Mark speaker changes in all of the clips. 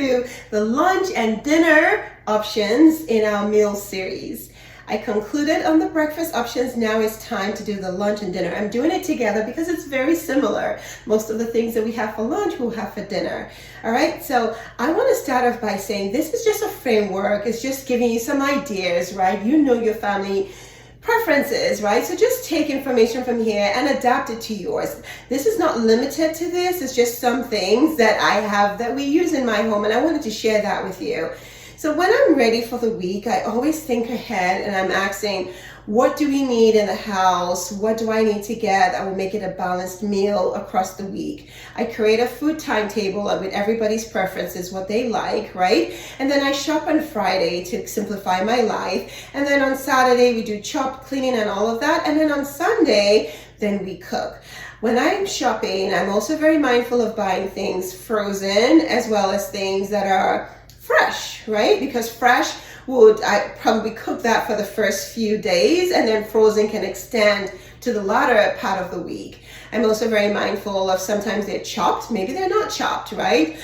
Speaker 1: to the lunch and dinner options in our meal series. I concluded on the breakfast options. Now it's time to do the lunch and dinner. I'm doing it together because it's very similar. Most of the things that we have for lunch, we'll have for dinner. All right, so I want to start off by saying this is just a framework. It's just giving you some ideas, right? You know your family preferences, right? So just take information from here and adapt it to yours. This is not limited to this. It's just some things that I have that we use in my home, and I wanted to share that with you. So when I'm ready for the week, I always think ahead and I'm asking, what do we need in the house? What do I need to get that will make it a balanced meal across the week? I create a food timetable with everybody's preferences, what they like, right? And then I shop on Friday to simplify my life. And then on Saturday, we do chop, cleaning, and all of that. And then on Sunday, then we cook. When I'm shopping, I'm also very mindful of buying things frozen as well as things that are fresh, right? Because fresh I probably cook that for the first few days, and then frozen can extend to the latter part of the week. I'm also very mindful of sometimes they're chopped, maybe they're not chopped, right?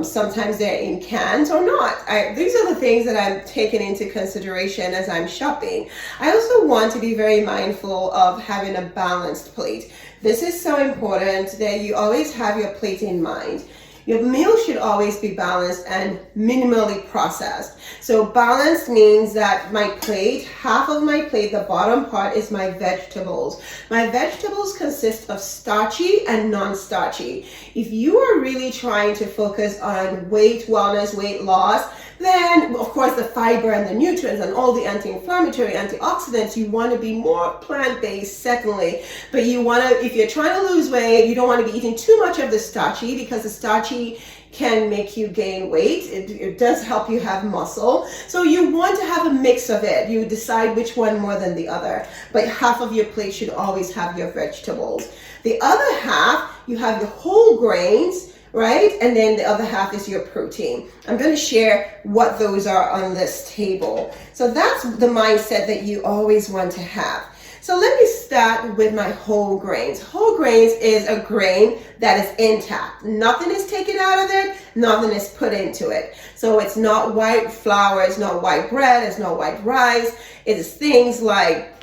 Speaker 1: Sometimes they're in cans or not. These are the things that I'm taking into consideration as I'm shopping. I also want to be very mindful of having a balanced plate. This is so important that you always have your plate in mind. Your meal should always be balanced and minimally processed. So balanced means that my plate, half of my plate, the bottom part is my vegetables. My vegetables consist of starchy and non-starchy. If you are really trying to focus on weight wellness, weight loss, then of course the fiber and the nutrients and all the anti-inflammatory, antioxidants, you want to be more plant-based, secondly. But you want to, if you're trying to lose weight, you don't want to be eating too much of the starchy, because the starchy can make you gain weight. It does help you have muscle. So you want to have a mix of it. You decide which one more than the other. But half of your plate should always have your vegetables. The other half, you have your whole grains, right? And then the other half is your protein. I'm going to share what those are on this table. So that's the mindset that you always want to have. So let me start with my whole grains. Whole grains is a grain that is intact. Nothing is taken out of it. Nothing is put into it. So it's not white flour. It's not white bread. It's not white rice. It is things like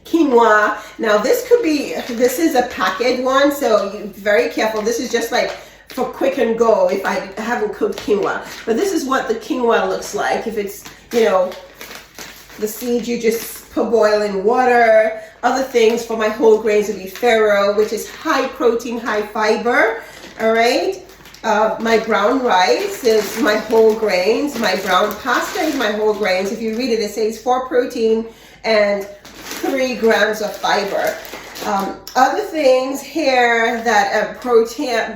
Speaker 1: quinoa. Now this is a packaged one. So you're very careful. This is just like for quick and go if I haven't cooked quinoa. But this is what the quinoa looks like. If it's, the seeds you just put boil in water. Other things for my whole grains would be farro, which is high protein, high fiber. All right. My brown rice is my whole grains. My brown pasta is my whole grains. If you read it, it says 4 protein and 3 grams of fiber. Other things here that protein,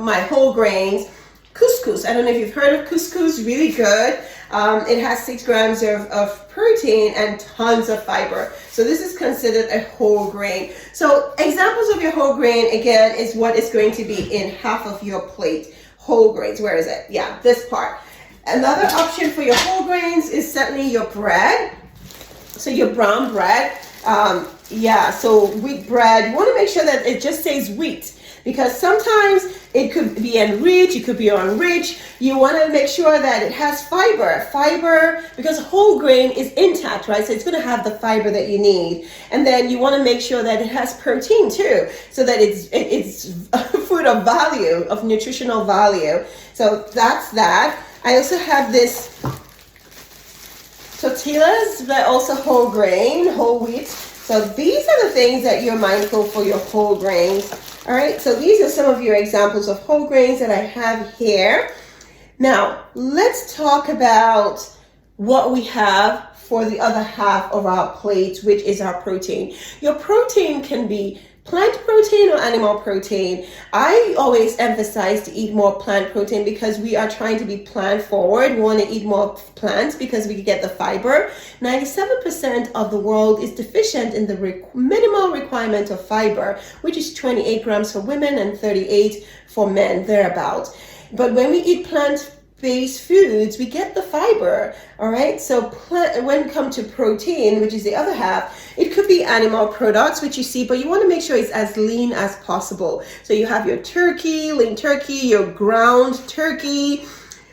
Speaker 1: my whole grains, couscous. I don't know if you've heard of couscous, really good. It has 6 grams of protein and tons of fiber. So this is considered a whole grain. So examples of your whole grain, again, is what is going to be in half of your plate. Whole grains, where is it? Yeah, this part. Another option for your whole grains is certainly your bread. So your brown bread. So wheat bread, you want to make sure that it just says wheat, because sometimes it could be enriched, it could be unrich. You want to make sure that it has fiber, because whole grain is intact, right? So it's going to have the fiber that you need. And then you want to make sure that it has protein too, so that it's food of value, of nutritional value. So that's that. I also have this tortillas, but also whole grain, whole wheat. So these are the things that you're mindful for your whole grains. All right, so these are some of your examples of whole grains that I have here. Now, let's talk about what we have for the other half of our plate, which is our protein. Your protein can be plant protein or animal protein. I always emphasize to eat more plant protein because we are trying to be plant forward. We want to eat more plants because we can get the fiber. 97% of the world is deficient in the minimal requirement of fiber, which is 28 grams for women and 38 for men, thereabouts. But when we eat plant-based foods, we get the fiber, all right? So when it comes to protein, which is the other half, it could be animal products, which you see, but you want to make sure it's as lean as possible. So you have your turkey, lean turkey, your ground turkey,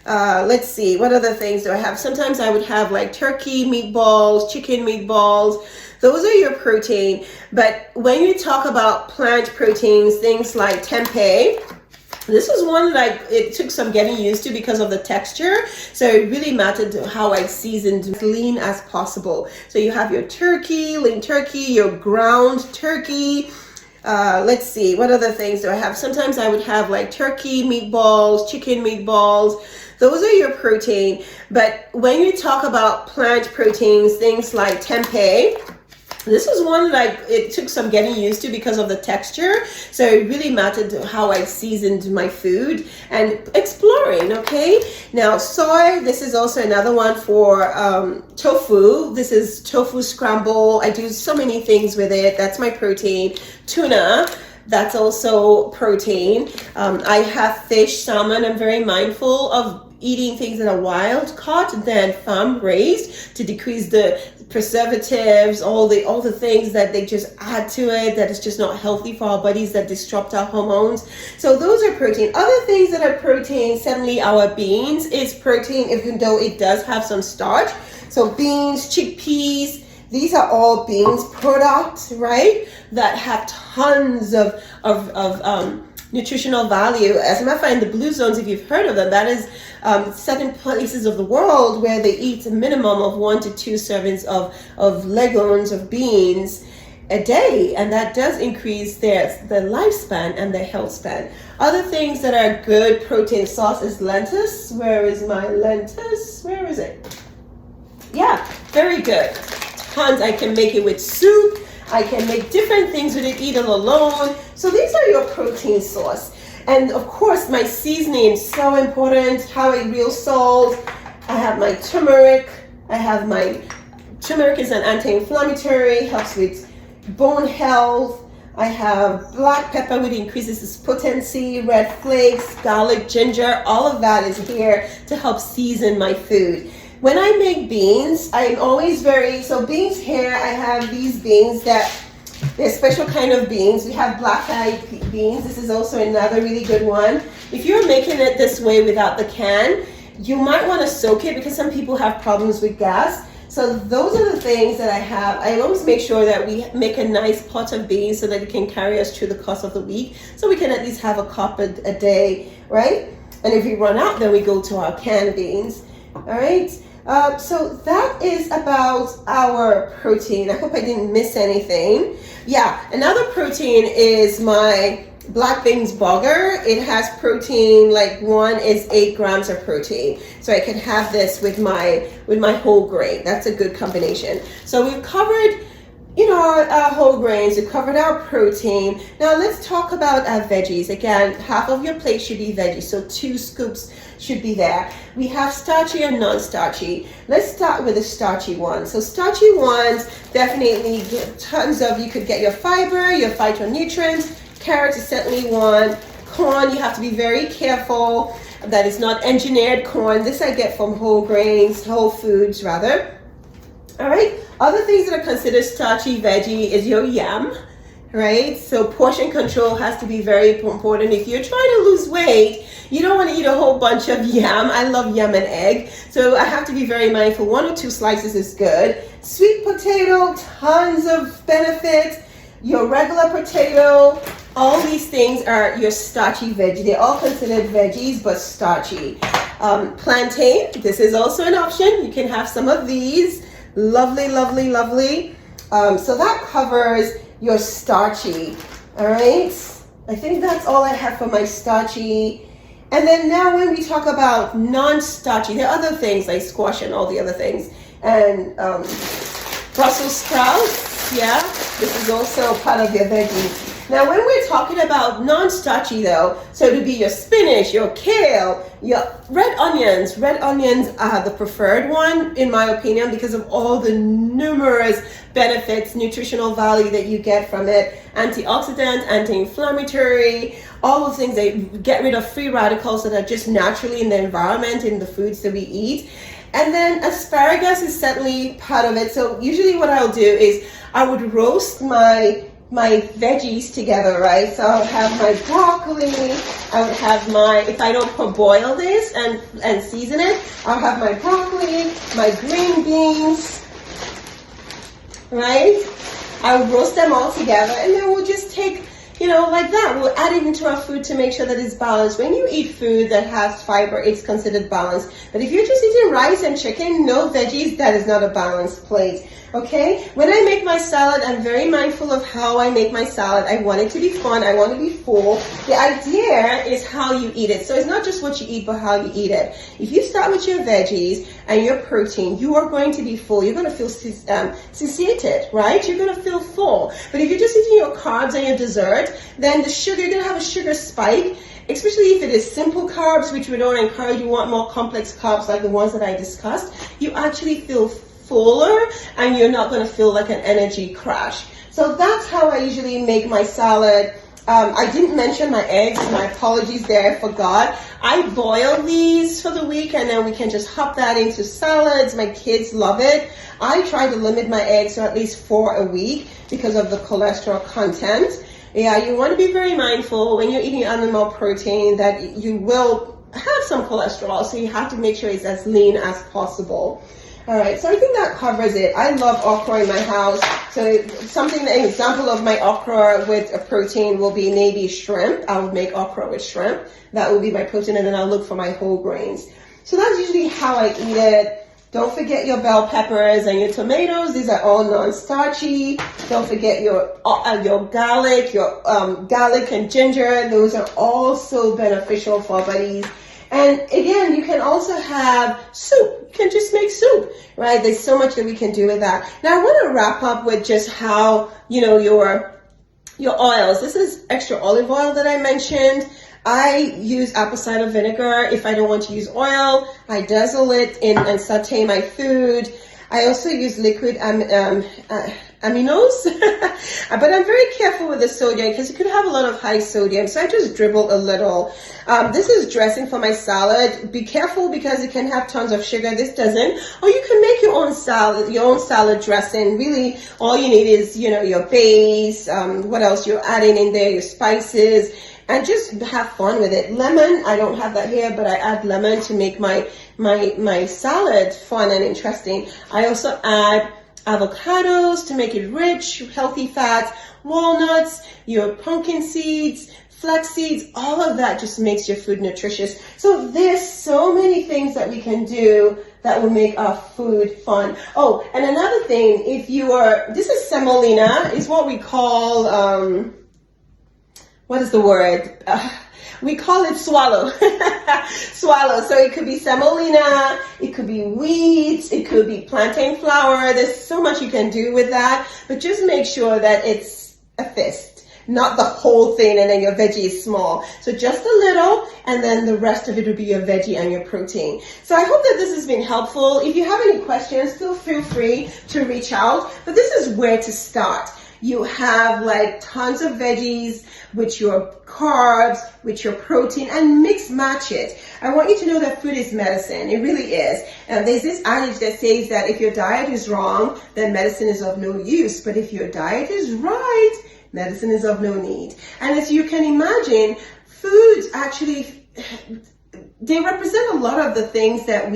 Speaker 1: Let's see, what other things do I have? Sometimes I would have like turkey meatballs, chicken meatballs. Those are your protein. But when you talk about plant proteins, things like tempeh, this was one that it took some getting used to because of the texture. So it really mattered how I seasoned as lean as possible. So you have your turkey, lean turkey, your ground turkey. Let's see, what other things do I have? Sometimes I would have like turkey meatballs, chicken meatballs. Those are your protein. But when you talk about plant proteins, things like tempeh, this was one that it took some getting used to because of the texture. So it really mattered how I seasoned my food and exploring, okay? Now, soy, this is also another one for tofu. This is tofu scramble. I do so many things with it. That's my protein. Tuna, that's also protein. I have fish, salmon. I'm very mindful of eating things that are wild caught than farm raised to decrease the preservatives, all the things that they just add to it that is just not healthy for our bodies, that disrupt our hormones. So those are protein. Other things that are protein, certainly our beans is protein, even though it does have some starch. So beans, chickpeas, these are all beans products, right? That have tons of nutritional value. As a matter of fact, in the blue zones, if you've heard of them, that is certain places of the world where they eat a minimum of 1 to 2 servings of legumes, of beans a day, and that does increase their lifespan and their health span. Other things that are good protein source is lettuce. Where is my lettuce? Where is it? Yeah, very good. Tons. I can make it with soup. I can make different things with it, eat it alone. So these are your protein source. And of course, my seasoning is so important. How I real salt. I have my turmeric. Turmeric is an anti-inflammatory, helps with bone health. I have black pepper, which increases its potency, red flakes, garlic, ginger. All of that is here to help season my food. When I make beans, I'm always so beans here, I have these beans that, they're special kind of beans. We have black-eyed beans. This is also another really good one. If you're making it this way without the can, you might want to soak it because some people have problems with gas. So those are the things that I have. I always make sure that we make a nice pot of beans so that it can carry us through the course of the week. So we can at least have a cup a day, right? And if we run out, then we go to our canned beans, all right? So that is about our protein. I hope I didn't miss anything. Yeah, another protein is my black beans burger. It has protein, like one is 8 grams of protein. So I can have this with my whole grain. That's a good combination. So we've covered, our whole grains, we've covered our protein. Now let's talk about our veggies. Again, half of your plate should be veggies, so 2 scoops should be there. We have starchy and non-starchy. Let's start with the starchy ones. So starchy ones definitely get tons of, you could get your fiber, your phytonutrients. Carrots is certainly one. Corn, you have to be very careful that it's not engineered corn. This I get from whole grains, whole foods rather. All right, other things that are considered starchy veggie is your yam, right? So portion control has to be very important. If you're trying to lose weight, you don't want to eat a whole bunch of yam. I love yam and egg. So I have to be very mindful. 1 or 2 slices is good. Sweet potato, tons of benefits. Your regular potato, all these things are your starchy veggie. They're all considered veggies, but starchy. Plantain, this is also an option. You can have some of these. Lovely, lovely, lovely. So that covers your starchy, all right? I think that's all I have for my starchy. And then now when we talk about non-starchy, there are other things like squash and all the other things. And Brussels sprouts, yeah, this is also part of your veggies. Now when we're talking about non-starchy though, so it would be your spinach, your kale, your red onions. Red onions are the preferred one in my opinion because of all the numerous benefits, nutritional value that you get from it. Antioxidant, anti-inflammatory, all the things that get rid of free radicals that are just naturally in the environment, in the foods that we eat. And then asparagus is certainly part of it. So usually what I'll do is I would roast my my veggies together, right? So I'll have my broccoli, I would have my, if I don't boil this and season it, I'll have my broccoli, my green beans, right? I'll roast them all together, and then we'll just take, like that. We'll add it into our food to make sure that it's balanced. When you eat food that has fiber, it's considered balanced. But if you're just eating rice and chicken, no veggies, that is not a balanced plate. Okay? When I make my salad, I'm very mindful of how I make my salad. I want it to be fun. I want to be full. The idea is how you eat it. So it's not just what you eat, but how you eat it. If you start with your veggies and your protein, you are going to be full. You're going to feel satiated, right? You're going to feel full. But if you're just eating your carbs and your dessert, then the sugar, you're going to have a sugar spike, especially if it is simple carbs, which we don't encourage. You want more complex carbs like the ones that I discussed. You actually feel fuller, and you're not going to feel like an energy crash. So that's how I usually make my salad. I didn't mention my eggs. My apologies there, I forgot. I boil these for the week, and then we can just hop that into salads. My kids love it. I try to limit my eggs to at least 4 a week because of the cholesterol content. Yeah, you want to be very mindful when you're eating animal protein that you will have some cholesterol, so you have to make sure it's as lean as possible. All right, so I think that covers it. I love okra in my house. So an example of my okra with a protein will be maybe shrimp. I would make okra with shrimp. That will be my protein, and then I'll look for my whole grains. So that's usually how I eat it. Don't forget your bell peppers and your tomatoes. These are all non-starchy. Don't forget your garlic, garlic and ginger. Those are also beneficial for our bodies. And again, you can also have soup. You can just make soup, right? There's so much that we can do with that. Now, I want to wrap up with just how, your oils. This is extra olive oil that I mentioned. I use apple cider vinegar. If I don't want to use oil, I dazzle it in and saute my food. I also use liquid aminos, but I'm very careful with the sodium because you could have a lot of high sodium, so I just dribble a little. This is dressing for my salad. Be careful because it can have tons of sugar. This doesn't. Or you can make your own salad dressing. Really, all you need is, your base, what else you're adding in there, your spices, and just have fun with it. Lemon, I don't have that here, but I add lemon to make my salad fun and interesting. I also add avocados to make it rich, healthy fats, walnuts, your pumpkin seeds, flax seeds, all of that just makes your food nutritious. So there's so many things that we can do that will make our food fun. Oh, and another thing, this is semolina, is what we call, what is the word? We call it swallow. Swallow. So it could be semolina, it could be wheat, it could be plantain flour. There's so much you can do with that, but just make sure that it's a fist, not the whole thing, and then your veggie is small. So just a little, and then the rest of it will be your veggie and your protein. So I hope that this has been helpful. If you have any questions, still feel free to reach out, but this is where to start. You have tons of veggies with your carbs, with your protein, and mix match it. I want you to know that food is medicine. It really is. And there's this adage that says that if your diet is wrong, then medicine is of no use. But if your diet is right, medicine is of no need. And as you can imagine, foods actually, they represent a lot of the things that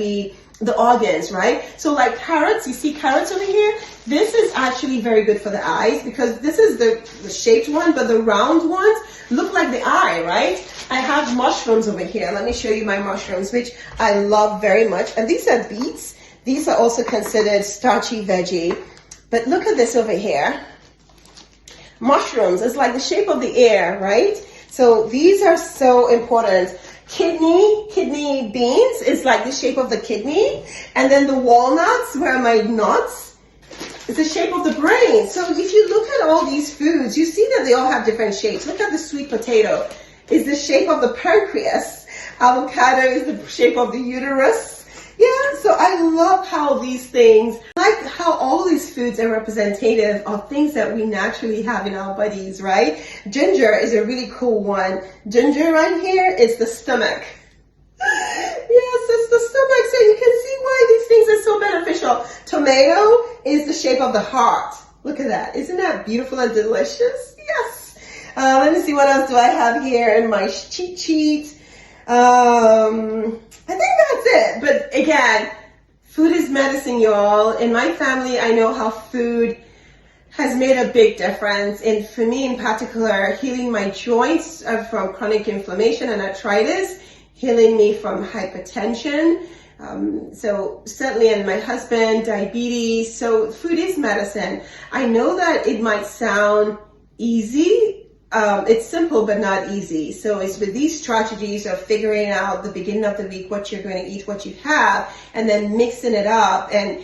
Speaker 1: the organs, right? So like carrots, you see carrots over here? This is actually very good for the eyes because this is the shaped one, but the round ones look like the eye, right? I have mushrooms over here. Let me show you my mushrooms, which I love very much. And these are beets. These are also considered starchy veggie. But look at this over here. Mushrooms, it's like the shape of the ear, right? So these are so important. Kidney beans is like the shape of the kidney, and then the walnuts, where are my nuts, is the shape of the brain. So if you look at all these foods, you see that they all have different shapes. Look at the sweet potato, is the shape of the pancreas. Avocado is the shape of the uterus. Yeah, so I love how these things, like how all these foods are representative of things that we naturally have in our bodies, right? Ginger is a really cool one. Ginger right here is the stomach. Yes, it's the stomach. So you can see why these things are so beneficial. Tomato is the shape of the heart. Look at that. Isn't that beautiful and delicious? Yes. Let me see, what else do I have here in my cheat sheet? I think that's it. But again, food is medicine, y'all. In my family, I know how food has made a big difference. And for me in particular, healing my joints from chronic inflammation and arthritis, healing me from hypertension. So certainly, and my husband, diabetes. So food is medicine. I know that it might sound easy. It's simple, but not easy. So it's with these strategies of figuring out the beginning of the week, what you're going to eat, what you have, and then mixing it up and,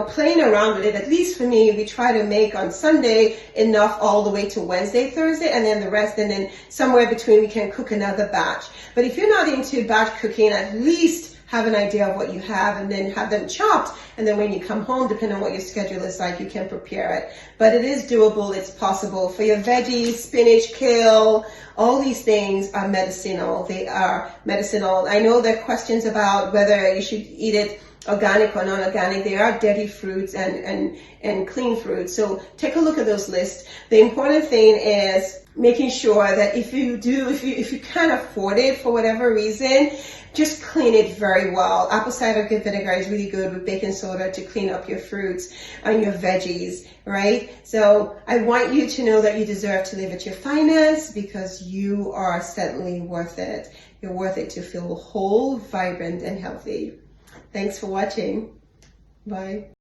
Speaker 1: playing around with it. At least for me, we try to make on Sunday enough all the way to Wednesday, Thursday, and then the rest. And then somewhere between we can cook another batch. But if you're not into batch cooking, at least have an idea of what you have and then have them chopped. And then when you come home, depending on what your schedule is like, you can prepare it. But it is doable. It's possible. For your veggies, spinach, kale, all these things are medicinal. They are medicinal. I know there are questions about whether you should eat it organic or non-organic. They are dirty fruits and clean fruits. So take a look at those lists. The important thing is making sure that if you can't afford it for whatever reason, just clean it very well. Apple cider vinegar is really good with baking soda to clean up your fruits and your veggies, right? So I want you to know that you deserve to live at your finest because you are certainly worth it. You're worth it to feel whole, vibrant, and healthy. Thanks for watching. Bye.